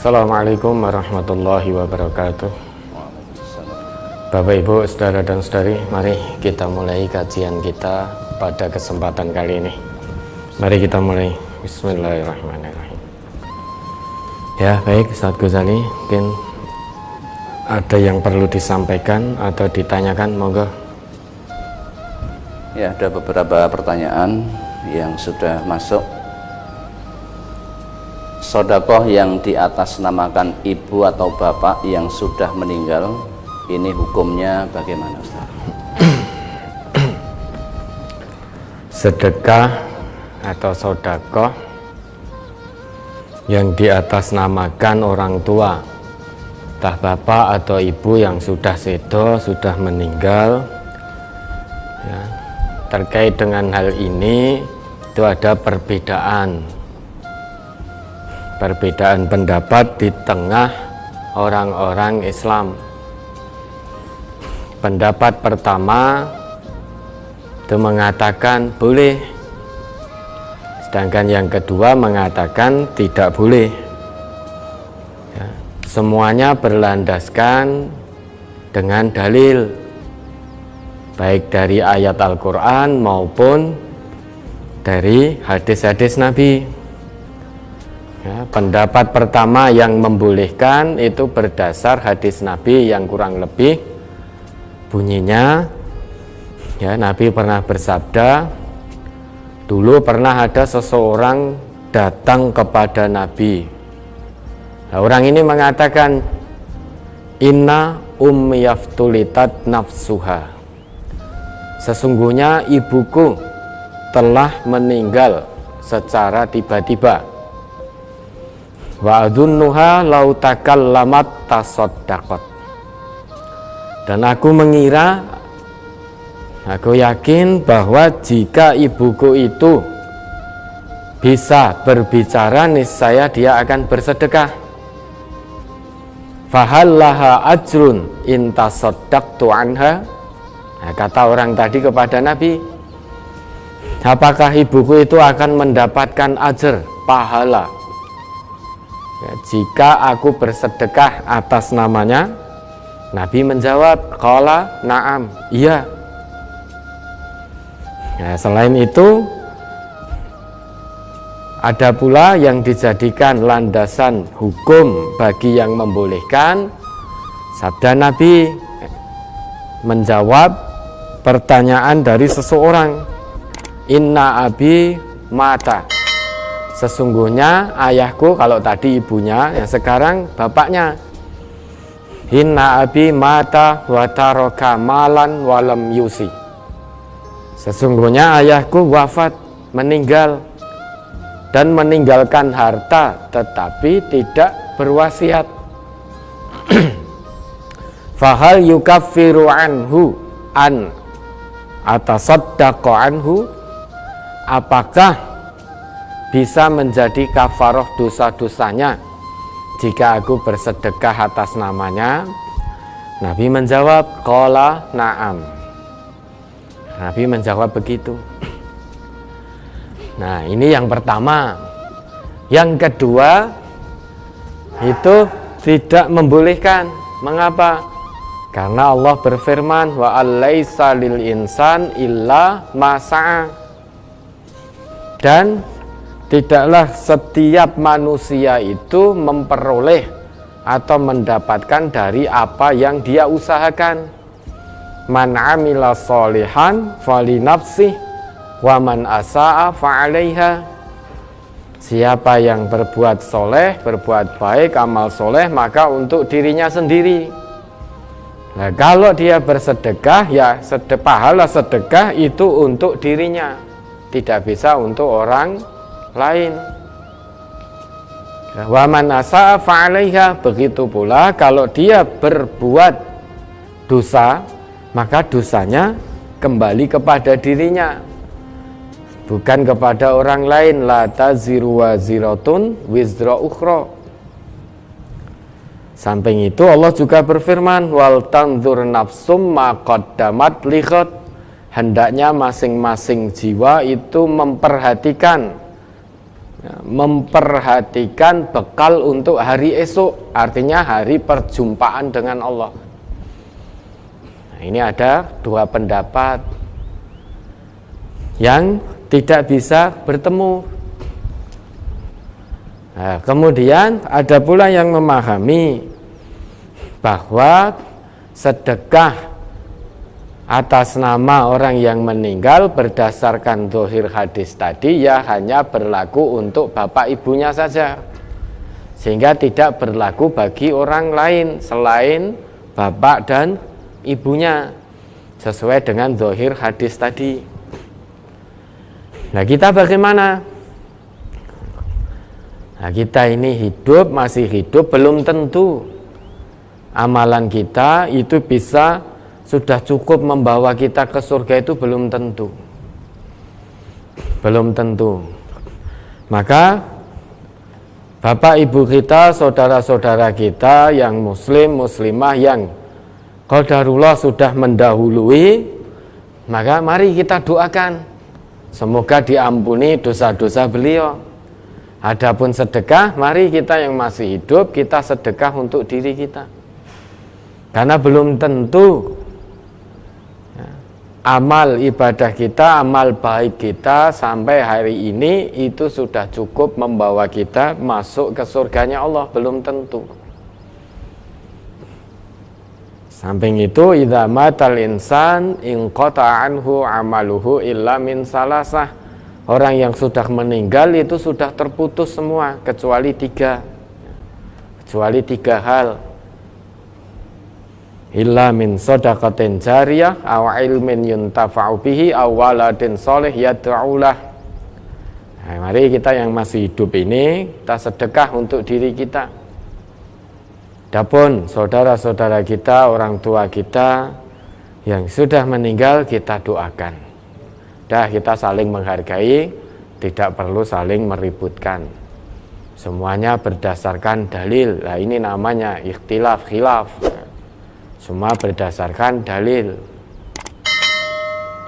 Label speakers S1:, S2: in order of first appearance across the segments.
S1: Assalamualaikum warahmatullahi wabarakatuh. Bapak Ibu, saudara dan saudari, mari kita mulai kajian kita pada kesempatan kali ini. Mari kita mulai. Bismillahirrahmanirrahim. Ya, baik Ustaz Ghazali, mungkin ada yang perlu disampaikan atau ditanyakan, monggo.
S2: Ya, ada beberapa pertanyaan yang sudah masuk. Sedekah yang diatasnamakan ibu atau bapak yang sudah meninggal, ini hukumnya bagaimana, Ustaz?
S1: Sedekah atau sedekah yang diatasnamakan orang tua, entah bapak atau ibu yang sudah sedo, sudah meninggal, ya, terkait dengan hal ini itu ada perbedaan pendapat di tengah orang-orang Islam. Pendapat pertama itu mengatakan boleh, sedangkan yang kedua mengatakan tidak boleh. Ya, semuanya berlandaskan dengan dalil, baik dari ayat Al-Quran maupun dari hadis-hadis Nabi. Ya, pendapat pertama yang membolehkan itu berdasar hadis Nabi yang kurang lebih bunyinya, ya, Nabi pernah bersabda, dulu pernah ada seseorang datang kepada Nabi. Nah, orang ini mengatakan, inna yaftulitat nafsuha, sesungguhnya ibuku telah meninggal secara tiba-tiba. Wa adunnuha law takallamat tasaddaqat, dan aku mengira, aku yakin bahwa jika ibuku itu bisa berbicara, niscaya dia akan bersedekah. Fahallaha ajrun in tasaddaqtu anha. Nah, kata orang tadi kepada Nabi, apakah ibuku itu akan mendapatkan ajar, pahala, ya, jika aku bersedekah atas namanya? Nabi menjawab, qala na'am, iya. Ya, selain itu ada pula yang dijadikan landasan hukum bagi yang membolehkan. Sabda Nabi menjawab pertanyaan dari seseorang, inna abi mata, sesungguhnya ayahku, kalau tadi ibunya, yang sekarang bapaknya. Inna abi mata wa taraka malan walam yusi, sesungguhnya ayahku wafat, meninggal, dan meninggalkan harta tetapi tidak berwasiat. Fahal yukaffiru anhu an atasaddaqa anhu, apakah bisa menjadi kafaroh dosa-dosanya jika aku bersedekah atas namanya? Nabi menjawab, qala na'am. Nabi menjawab begitu. Nah, ini yang pertama. Yang kedua itu tidak membolehkan. Mengapa? Karena Allah berfirman, wa alaisa lil insan illa ma sa'a, dan tidaklah setiap manusia itu memperoleh atau mendapatkan dari apa yang dia usahakan. Man amila sholihan fali nafsih wa man asa'a fa'alaiha. Siapa yang berbuat soleh, berbuat baik, amal soleh, maka untuk dirinya sendiri. Nah, kalau dia bersedekah, ya pahala sedekah itu untuk dirinya, tidak bisa untuk orang lain. Wa man asa'a fa'alaiha, begitu pula kalau dia berbuat dosa, maka dosanya kembali kepada dirinya, bukan kepada orang lain. La taziru waziratun wizra ukhra. Samping itu Allah juga berfirman, wal tanzur nafsum ma qaddamat lighad, hendaknya masing-masing jiwa itu memperhatikan memperhatikan bekal untuk hari esok, artinya hari perjumpaan dengan Allah. Nah, ini ada dua pendapat yang tidak bisa bertemu. Nah, kemudian ada pula yang memahami bahwa sedekah atas nama orang yang meninggal berdasarkan zahir hadis tadi ya hanya berlaku untuk bapak ibunya saja, sehingga tidak berlaku bagi orang lain selain bapak dan ibunya, sesuai dengan zahir hadis tadi. Nah, kita bagaimana? Nah, kita ini hidup, masih hidup, belum tentu amalan kita itu bisa sudah cukup membawa kita ke surga, itu belum tentu. Belum tentu. Maka bapak ibu kita, saudara-saudara kita yang muslim, muslimah yang qadarullah sudah mendahului, maka mari kita doakan semoga diampuni dosa-dosa beliau. Adapun sedekah, mari kita yang masih hidup kita sedekah untuk diri kita. Karena belum tentu amal ibadah kita, amal baik kita sampai hari ini itu sudah cukup membawa kita masuk ke surganya Allah, belum tentu. Samping itu, idza matal insan inqata anhu amaluhu illa min salasah. Orang yang sudah meninggal itu sudah terputus semua kecuali tiga hal. Illa min shadaqatin jariyah aw ilmin yuntafa'u bihi aw waladin sholih yad'ulah. Nah, mari kita yang masih hidup ini kita sedekah untuk diri kita. Adapun saudara-saudara kita, orang tua kita yang sudah meninggal kita doakan. Dah, kita saling menghargai, tidak perlu saling meributkan. Semuanya berdasarkan dalil. Nah, ini namanya ikhtilaf, khilaf. Semua berdasarkan dalil,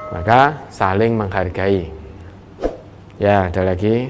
S1: maka saling menghargai. Ya, ada lagi.